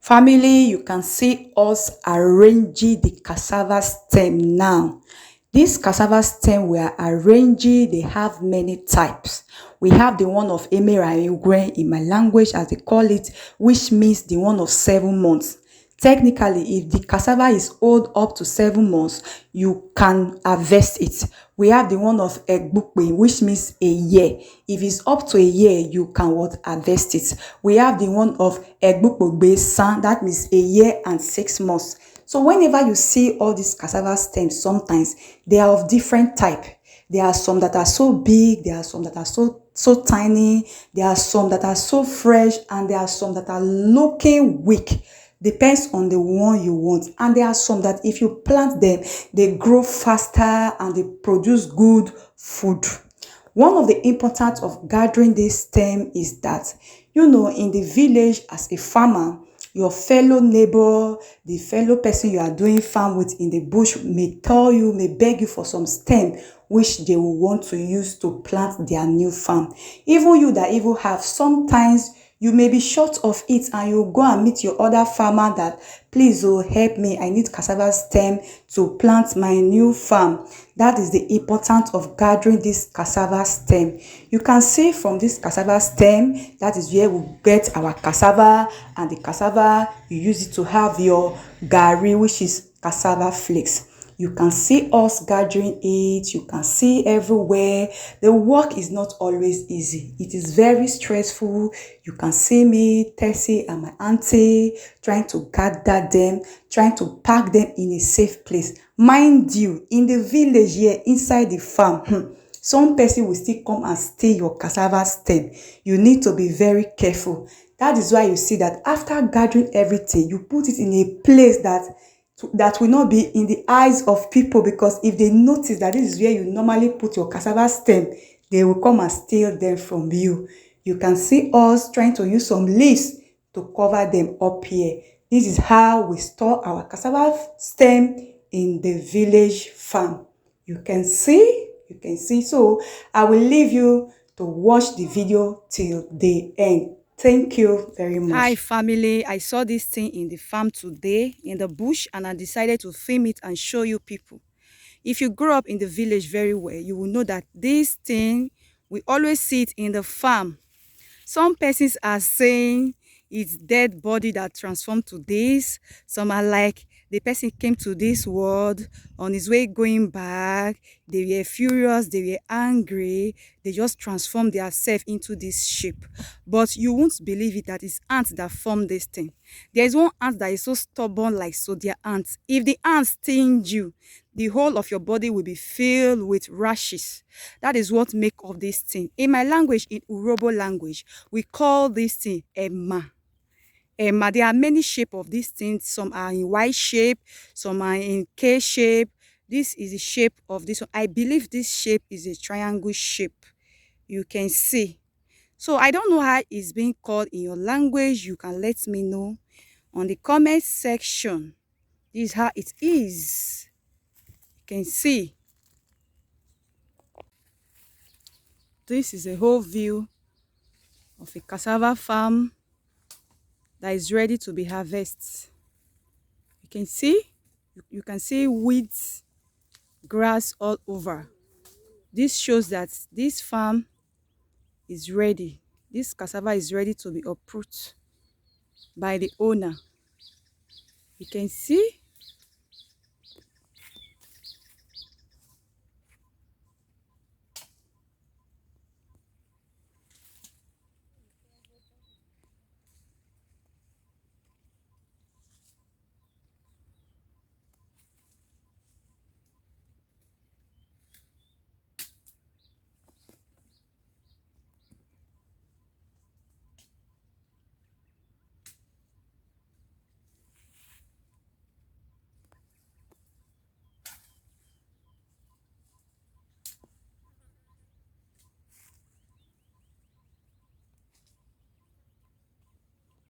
Family, you can see us arranging the cassava stem now. This cassava stem we are arranging, they have many types. We have the one of Emerayugwe in my language as they call it, which means the one of 7 months. Technically, if the cassava is old up to 7 months, you can harvest it. We have the one of Egbukpe, which means a year. If it's up to a year, you can what harvest it. We have the one of Egbukpe San, that means a year and 6 months. So whenever you see all these cassava stems, sometimes they are of different type. There are some that are so big, there are some that are so tiny, there are some that are so fresh, and there are some that are looking weak. Depends on the one you want. And there are some that if you plant them, they grow faster and they produce good food. One of the importance of gathering this stem is that, in the village as a farmer, your fellow neighbor, the fellow person you are doing farm with in the bush may tell you, may beg you for some stem which they will want to use to plant their new farm. Even you that even have, sometimes you may be short of it and you go and meet your other farmer that, please, help me, I need cassava stem to plant my new farm. That is the importance of gathering this cassava stem. You can see from this cassava stem, that is where we get our cassava, and the cassava, you use it to have your garri, which is cassava flakes. You can see us gathering it. You can see everywhere. The work is not always easy. It is very stressful. You can see me, Tessie, and my auntie trying to gather them, trying to pack them in a safe place. Mind you, in the village here, inside the farm, some person will still come and steal your cassava stem. You need to be very careful. That is why you see that after gathering everything, you put it in a place that will not be in the eyes of people, because if they notice that this is where you normally put your cassava stem, they will come and steal them from you. You can see us trying to use some leaves to cover them up here. This is how we store our cassava stem in the village farm. You can see. So I will leave you to watch the video till the end. Thank you very much. Hi family, I saw this thing in the farm today in the bush, and I decided to film it and show you people. If you grow up in the village very well, you will know that this thing, we always see it in the farm. Some persons are saying it's dead body that transformed to this. Some are like, the person came to this world, on his way going back, they were furious, they were angry, they just transformed themselves into this shape. But you won't believe it, that it's ants that formed this thing. There is one ant that is so stubborn, like zodiac ants. If the ants sting you, the whole of your body will be filled with rashes. That is what make of this thing. In my language, in Urobo language, we call this thing Emma. Emma. There are many shapes of these things. Some are in Y shape, some are in K shape. This is the shape of this one. I believe this shape is a triangle shape. You can see. So I don't know how it's being called in your language. You can let me know on the comment section. This is how it is. You can see. This is a whole view of a cassava farm that is ready to be harvested. You can see weeds, grass all over. This shows that this farm is ready. This cassava is ready to be uprooted by the owner. You can see